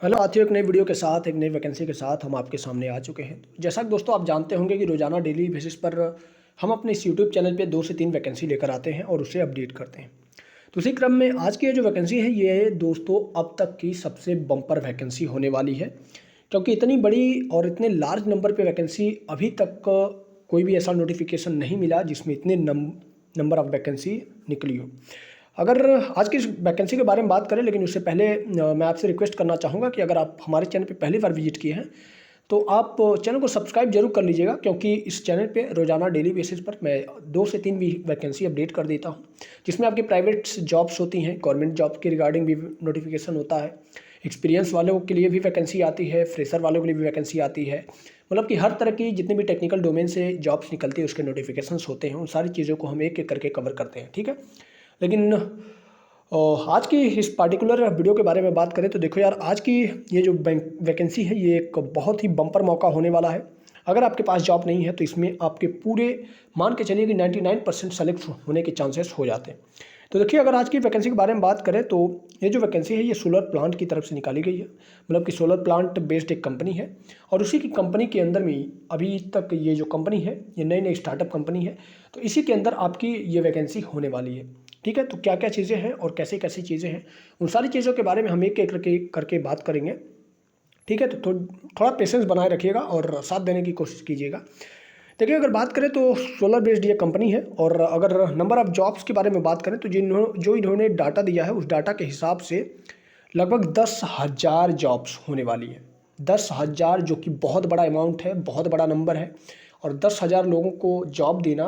Hello साथियों, एक नई वीडियो के साथ एक नई वैकेंसी के साथ हम आपके सामने आ चुके हैं। जैसा कि दोस्तों आप जानते होंगे कि रोज़ाना डेली बेसिस पर हम अपने इस यूट्यूब चैनल पे 2 से 3 वैकेंसी लेकर आते हैं और उसे अपडेट करते हैं। तो उसी क्रम में आज की ये जो वैकेंसी है ये दोस्तों अब तक की सबसे बम्पर वैकेंसी होने वाली है, क्योंकि इतनी बड़ी और इतने लार्ज नंबर पे वैकेंसी अभी तक कोई भी ऐसा नोटिफिकेशन नहीं मिला जिसमें इतने नंबर ऑफ वैकेंसी निकली हो। अगर आज की इस वैकेंसी के बारे में बात करें, लेकिन उससे पहले मैं आपसे रिक्वेस्ट करना चाहूँगा कि अगर आप हमारे चैनल पे पहली बार विजिट किए हैं तो आप चैनल को सब्सक्राइब जरूर कर लीजिएगा, क्योंकि इस चैनल पे रोज़ाना डेली बेसिस पर मैं 2 से 3 भी वैकेंसी अपडेट कर देता हूँ, जिसमें आपकी प्राइवेट जॉब्स होती हैं, गवर्नमेंट जॉब के रिगार्डिंग भी नोटिफिकेशन होता है, एक्सपीरियंस वालों के लिए भी वैकेंसी आती है, फ्रेशर वालों के लिए भी वैकेंसी आती है। मतलब कि हर तरह की जितनी भी टेक्निकल डोमेन से जॉब्स निकलती है उसके नोटिफिकेशंस होते हैं। उन सारी चीज़ों को हम एक एक करके कवर करते हैं, ठीक है। लेकिन आज की इस पार्टिकुलर वीडियो के बारे में बात करें तो देखो यार, आज की ये जो वैकेंसी है ये एक बहुत ही बम्पर मौका होने वाला है। अगर आपके पास जॉब नहीं है तो इसमें आपके पूरे मान के चलिए कि 99% सेलेक्ट होने के चांसेस हो जाते हैं। तो देखिए, अगर आज की वैकेंसी के बारे में बात करें तो ये जो वैकेंसी है ये सोलर प्लांट की तरफ से निकाली गई है। मतलब कि सोलर प्लांट बेस्ड एक कंपनी है और उसी की कंपनी के अंदर में अभी तक ये जो कंपनी है ये नई नई स्टार्टअप कंपनी है। तो इसी के अंदर आपकी ये वैकेंसी होने वाली है, ठीक है। तो क्या क्या चीज़ें हैं और कैसी कैसी चीज़ें हैं, उन सारी चीज़ों के बारे में हम एक एक करके बात करेंगे, ठीक है। तो थोड़ा पेशेंस बनाए रखिएगा और साथ देने की कोशिश कीजिएगा। देखिए, अगर बात करें तो सोलर बेस्ड ये कंपनी है और अगर नंबर ऑफ़ जॉब्स के बारे में बात करें तो जो इन्होंने डाटा दिया है उस डाटा के हिसाब से लगभग 10,000 जॉब्स होने वाली है। 10,000 जो कि बहुत बड़ा अमाउंट है, बहुत बड़ा नंबर है। और 10,000 लोगों को जॉब देना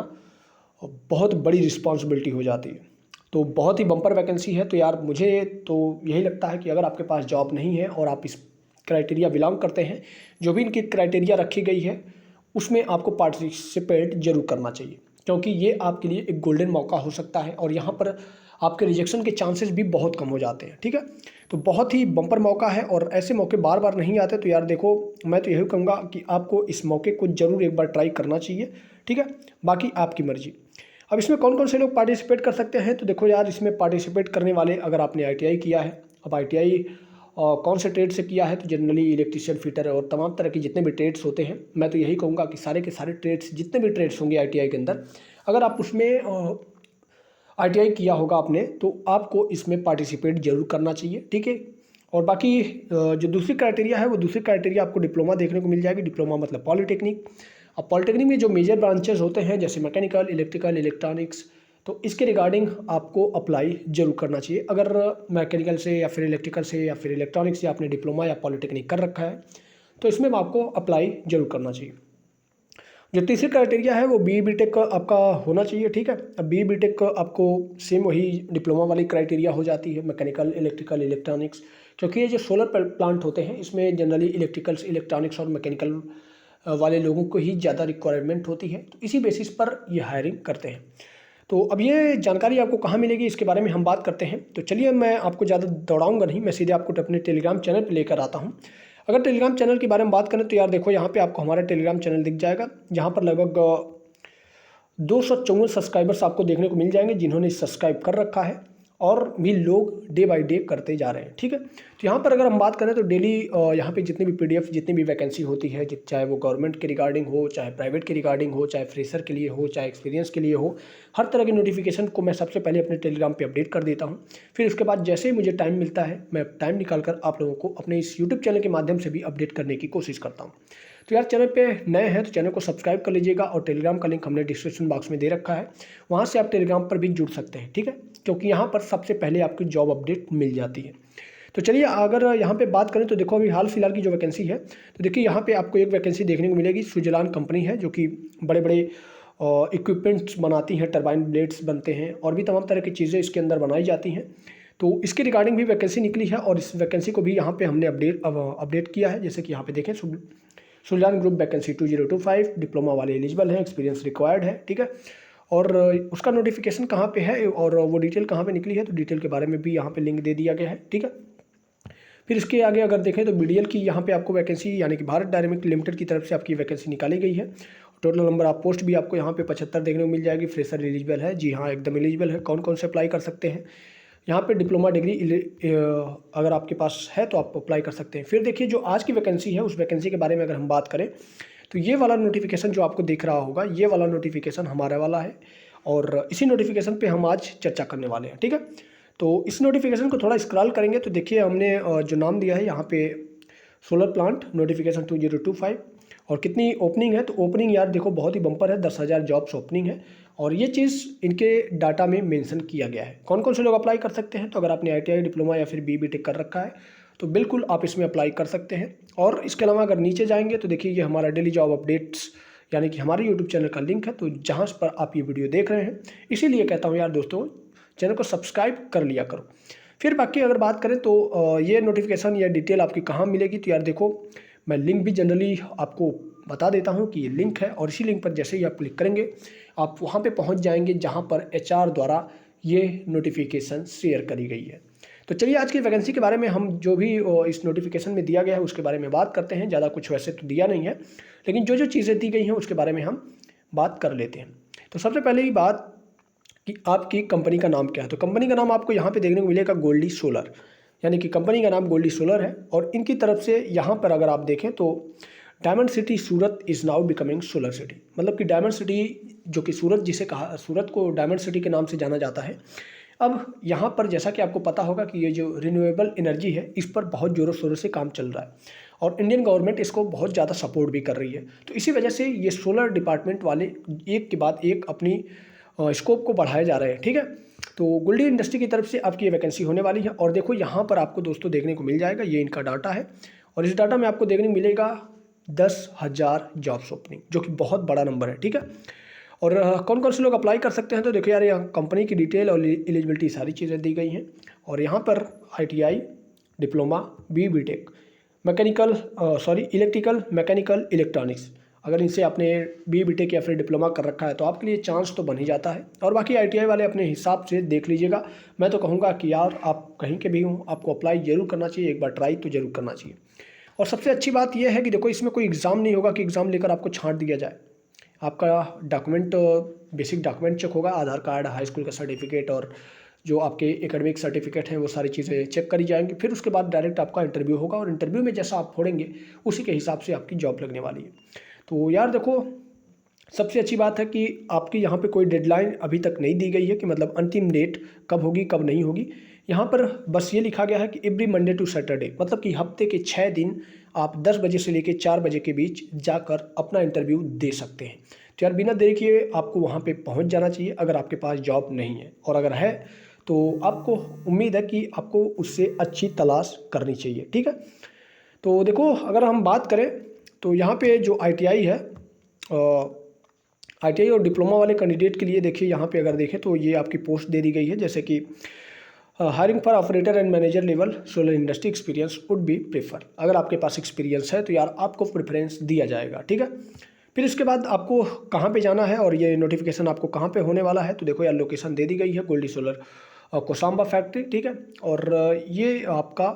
बहुत बड़ी रिस्पॉन्सिबिलिटी हो जाती है। तो बहुत ही बम्पर वैकेंसी है। तो यार मुझे तो यही लगता है कि अगर आपके पास जॉब नहीं है और आप इस क्राइटेरिया बिलोंग करते हैं, जो भी इनकी क्राइटेरिया रखी गई है उसमें आपको पार्टिसिपेट जरूर करना चाहिए, क्योंकि ये आपके लिए एक गोल्डन मौका हो सकता है और यहाँ पर आपके रिजेक्शन के चांसेस भी बहुत कम हो जाते हैं, ठीक है। तो बहुत ही बम्पर मौका है और ऐसे मौके बार बार नहीं आते। तो यार देखो, मैं तो यही कहूँगा कि आपको इस मौके को ज़रूर एक बार ट्राई करना चाहिए, ठीक है। बाकी आपकी मर्जी। अब इसमें कौन कौन से लोग पार्टिसिपेट कर सकते हैं, तो देखो यार, इसमें पार्टिसिपेट करने वाले, अगर आपने ITI किया है, अब ITI कौन से ट्रेड से किया है, तो जनरली इलेक्ट्रिशियन, फिटर और तमाम तरह के जितने भी ट्रेड्स होते हैं, मैं तो यही कहूँगा कि सारे के सारे ट्रेड्स, जितने भी ट्रेड्स होंगे ITI के अंदर, अगर आप उसमें ITI किया होगा आपने तो आपको इसमें पार्टिसिपेट जरूर करना चाहिए, ठीक है। और बाकी जो दूसरी क्राइटेरिया है वो दूसरी क्राइटेरिया आपको डिप्लोमा देखने को मिल जाएगी। डिप्लोमा मतलब पॉलिटेक्निक। अब पॉलिटेक्निक में जो मेजर ब्रांचेस होते हैं जैसे मैकेनिकल, इलेक्ट्रिकल, इलेक्ट्रॉनिक्स, तो इसके रिगार्डिंग आपको अप्लाई जरूर करना चाहिए। अगर मैकेनिकल से या फिर इलेक्ट्रिकल से या फिर इलेक्ट्रॉनिक्स से आपने डिप्लोमा या पॉलिटेक्निक कर रखा है तो इसमें आपको अप्लाई जरूर करना चाहिए। जो तीसरी क्राइटेरिया है वो BE-BTech आपका होना चाहिए, ठीक है। अब BE-BTech आपको सेम वही डिप्लोमा वाली क्राइटेरिया हो जाती है, मैकेनिकल, इलेक्ट्रिकल, इलेक्ट्रॉनिक्स, क्योंकि ये जो सोलर प्लांट होते हैं इसमें जनरली इलेक्ट्रिकल्स, इलेक्ट्रॉनिक्स और मैकेनिकल वाले लोगों को ही ज़्यादा रिक्वायरमेंट होती है। तो इसी बेसिस पर ये हायरिंग करते हैं। तो अब ये जानकारी आपको कहाँ मिलेगी इसके बारे में हम बात करते हैं। तो चलिए, मैं आपको ज़्यादा दौड़ाऊंगा नहीं, मैं सीधे आपको अपने टेलीग्राम चैनल पर लेकर आता हूँ। अगर टेलीग्राम चैनल के बारे में बात करें तो यार देखो, यहाँ पे आपको हमारा टेलीग्राम चैनल दिख जाएगा, जहाँ पर लगभग 254 सब्सक्राइबर्स आपको देखने को मिल जाएंगे जिन्होंने सब्सक्राइब कर रखा है और भी लोग डे बाय डे करते जा रहे हैं, ठीक है। तो यहाँ पर अगर हम बात करें तो डेली यहाँ पे जितनी भी PDF, जितनी भी वैकेंसी होती है, चाहे वो गवर्नमेंट के रिगार्डिंग हो, चाहे प्राइवेट के रिगार्डिंग हो, चाहे फ्रेशर के लिए हो, चाहे एक्सपीरियंस के लिए हो, हर तरह की नोटिफिकेशन को मैं सबसे पहले अपने टेलीग्राम पे अपडेट कर देता हूँ। फिर उसके बाद जैसे ही मुझे टाइम मिलता है मैं टाइम निकाल कर आप लोगों को अपने इस यूट्यूब चैनल के माध्यम से भी अपडेट करने की कोशिश करता हूँ। तो यार, चैनल पे नए हैं तो चैनल को सब्सक्राइब कर लीजिएगा और टेलीग्राम का लिंक हमने डिस्क्रिप्शन बॉक्स में दे रखा है, वहाँ से आप टेलीग्राम पर भी जुड़ सकते हैं, ठीक है, क्योंकि यहाँ पर सबसे पहले आपकी जॉब अपडेट मिल जाती है। तो चलिए, अगर यहाँ पे बात करें तो देखो, अभी हाल फिलहाल की जो वैकेंसी है, तो देखिए यहाँ पे आपको एक वैकेंसी देखने को मिलेगी। स्विट्जरलैंड कंपनी है जो कि बड़े बड़े इक्विपमेंट्स बनाती हैं, टरबाइन ब्लेड्स बनते हैं और भी तमाम तरह की चीज़ें इसके अंदर बनाई जाती हैं। तो इसके रिगार्डिंग भी वैकेंसी निकली है और इस वैकेंसी को भी यहाँ पे हमने अपडेट किया है। जैसे कि यहाँ पे देखें, स्विट्जरलैंड ग्रुप वैकेंसी 2025, डिप्लोमा वाले एलिजिबल हैं, एक्सपीरियंस रिक्वायर्ड है, ठीक है। और उसका नोटिफिकेशन कहाँ पे है और वो डिटेल कहाँ पे निकली है, तो डिटेल के बारे में भी यहाँ पे लिंक दे दिया गया है, ठीक है। फिर इसके आगे अगर देखें तो BDL की यहाँ पे आपको वैकेंसी, यानी कि भारत डायनेमिक लिमिटेड की तरफ से आपकी वैकेंसी निकाली गई है। टोटल नंबर ऑफ पोस्ट भी आपको यहाँ पे 75 देखने को मिल जाएगी। फ्रेशर एलिजिबल है, जी हाँ, एकदम एलिजिबल है। कौन कौन से अप्लाई कर सकते हैं, यहाँ पे डिप्लोमा डिग्री अगर आपके पास है तो आप अप्लाई कर सकते हैं। फिर देखिए जो आज की वैकेंसी है उस वैकेंसी के बारे में अगर हम बात करें तो ये वाला नोटिफिकेशन जो आपको दिख रहा होगा, ये वाला नोटिफिकेशन हमारा वाला है और इसी नोटिफिकेशन पे हम आज चर्चा करने वाले हैं। ठीक है, तो इस नोटिफिकेशन को थोड़ा स्क्रॉल करेंगे तो देखिए हमने जो नाम दिया है यहाँ पे सोलर प्लांट नोटिफिकेशन 2025 और कितनी ओपनिंग है, तो ओपनिंग यार देखो बहुत ही बम्पर है, 10,000 जॉब्स ओपनिंग है और ये चीज़ इनके डाटा में मेंशन किया गया है। कौन कौन से लोग अप्लाई कर सकते हैं, तो अगर आपने ITI डिप्लोमा या फिर BTech कर रखा है तो बिल्कुल आप इसमें अप्लाई कर सकते हैं। और इसके अलावा अगर नीचे जाएंगे तो देखिए ये हमारा डेली जॉब अपडेट्स यानी कि हमारे यूट्यूब चैनल का लिंक है, तो जहाँ पर आप ये वीडियो देख रहे हैं इसीलिए कहता हूँ यार दोस्तों चैनल को सब्सक्राइब कर लिया करो। फिर बाकी अगर बात करें तो ये नोटिफिकेशन या डिटेल आपकी कहाँ मिलेगी, तो यार देखो मैं लिंक भी जनरली आपको बता देता हूँ कि ये लिंक है और इसी लिंक पर जैसे ही आप क्लिक करेंगे आप वहाँ पे पहुँच जाएंगे जहाँ पर HR द्वारा ये नोटिफिकेशन शेयर करी गई है। तो चलिए आज की वैकेंसी के बारे में हम जो भी इस नोटिफिकेशन में दिया गया है उसके बारे में बात करते हैं। ज़्यादा कुछ वैसे तो दिया नहीं है, लेकिन जो जो चीज़ें दी गई हैं उसके बारे में हम बात कर लेते हैं। तो सबसे पहले ही बात कि आपकी कंपनी का नाम क्या है, तो कंपनी का नाम आपको यहाँ पे देखने को मिलेगा गोल्डी सोलर, यानी कि कंपनी का नाम गोल्डी सोलर है। और इनकी तरफ से यहाँ पर अगर आप देखें तो diamond city Surat is now becoming solar city, मतलब कि डायमंड सिटी जो कि सूरत जिसे कहा, सूरत को डायमंड सिटी के नाम से जाना जाता है। अब यहाँ पर जैसा कि आपको पता होगा कि ये जो रिन्यूएबल एनर्जी है इस पर बहुत ज़ोरों शोरों से काम चल रहा है और इंडियन गवर्नमेंट इसको बहुत ज़्यादा सपोर्ट भी कर रही है। तो इसी वजह से ये सोलर डिपार्टमेंट वाले एक के बाद एक अपनी स्कोप को बढ़ाए जा रहे हैं। ठीक है, तो गोल्डी इंडस्ट्री की तरफ से आपकी ये वैकेंसी होने वाली है और देखो यहाँ पर आपको दोस्तों देखने को मिल जाएगा, ये इनका डाटा है और इस डाटा में आपको देखने को मिलेगा 10,000 जॉब्स ओपनिंग, जो कि बहुत बड़ा नंबर है। ठीक है, और कौन कौन से लोग अप्लाई कर सकते हैं, तो देखो यार यहाँ कंपनी की डिटेल और एलिजिबिलिटी सारी चीज़ें दी गई हैं और यहाँ पर ITI diploma BTech electrical mechanical electronics, अगर इनसे आपने BTech या फिर डिप्लोमा कर रखा है तो आपके लिए चांस तो बन ही जाता है। और बाकी ITI वाले अपने हिसाब से देख लीजिएगा। मैं तो कहूँगा कि यार आप कहीं के भी हों आपको अप्लाई ज़रूर करना चाहिए, एक बार ट्राई तो ज़रूर करना चाहिए। और सबसे अच्छी बात यह है कि देखो इसमें कोई एग्ज़ाम नहीं होगा कि एग्ज़ाम लेकर आपको छांट दिया जाए। आपका डॉक्यूमेंट बेसिक डॉक्यूमेंट चेक होगा, आधार कार्ड, हाई स्कूल का सर्टिफिकेट और जो आपके एकेडमिक सर्टिफिकेट हैं वो सारी चीज़ें चेक करी जाएंगी। फिर उसके बाद डायरेक्ट आपका इंटरव्यू होगा और इंटरव्यू में जैसा आप फोड़ेंगे उसी के हिसाब से आपकी जॉब लगने वाली है। तो यार देखो सबसे अच्छी बात है कि आपकी यहाँ पे कोई डेडलाइन अभी तक नहीं दी गई है कि मतलब अंतिम डेट कब होगी कब नहीं होगी। यहाँ पर बस ये लिखा गया है कि एवरी मंडे टू सैटरडे, मतलब कि हफ्ते के 6 दिन आप 10 बजे से लेकर 4 बजे के बीच जाकर अपना इंटरव्यू दे सकते हैं। तो यार बिना देरी किए आपको वहाँ पे पहुँच जाना चाहिए अगर आपके पास जॉब नहीं है, और अगर है तो आपको उम्मीद है कि आपको उससे अच्छी तलाश करनी चाहिए। ठीक है, तो देखो अगर हम बात करें तो यहाँ पे जो ITI है ITI और डिप्लोमा वाले कैंडिडेट के लिए देखिए यहाँ पे अगर देखें तो ये आपकी पोस्ट दे दी गई है, जैसे कि hiring for operator and manager level solar industry experience would be prefer. अगर आपके पास एक्सपीरियंस है तो यार आपको प्रेफरेंस दिया जाएगा। ठीक है, फिर इसके बाद आपको कहाँ पे जाना है और ये नोटिफिकेशन आपको कहाँ पे होने वाला है, तो देखो यार लोकेशन दे दी गई है गोल्डी सोलर कोसांबा फैक्ट्री। ठीक है, और ये आपका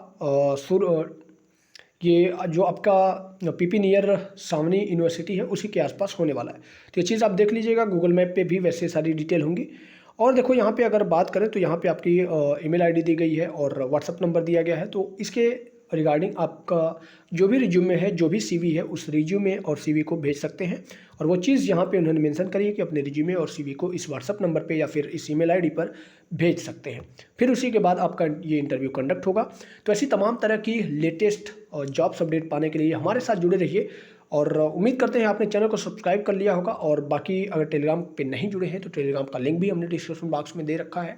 ये जो आपका PP नियर सावनी यूनिवर्सिटी है उसी के आसपास होने वाला है। तो ये चीज़ आप देख लीजिएगा, गूगल मैप पे भी वैसे सारी डिटेल होंगी। और देखो यहाँ पे अगर बात करें तो यहाँ पे आपकी email ID दी गई है और WhatsApp नंबर दिया गया है। तो इसके रिगार्डिंग आपका जो भी रिज्यूमे है, जो भी CV है, उस रिज्यूमे और CV को भेज सकते हैं। और वो चीज़ यहाँ पे उन्होंने मेंशन करी है कि अपने रिज्यूमे और CV को इस WhatsApp नंबर पे या फिर इस email ID पर भेज सकते हैं। फिर उसी के बाद आपका ये इंटरव्यू कंडक्ट होगा। तो ऐसी तमाम तरह की लेटेस्ट जॉब्स अपडेट पाने के लिए हमारे साथ जुड़े रहिए और उम्मीद करते हैं आपने चैनल को सब्सक्राइब कर लिया होगा। और बाकी अगर टेलीग्राम पे नहीं जुड़े हैं तो टेलीग्राम का लिंक भी हमने डिस्क्रिप्शन बॉक्स में दे रखा है,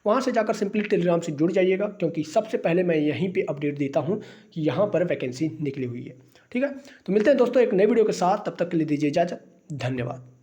वहाँ से जाकर सिंपली टेलीग्राम से जुड़ जाइएगा, क्योंकि सबसे पहले मैं यहीं पे अपडेट देता हूँ कि यहाँ पर वैकेंसी निकली हुई है। ठीक है, तो मिलते हैं दोस्तों एक नए वीडियो के साथ, तब तक के लिए दीजिए इजाज़त। धन्यवाद।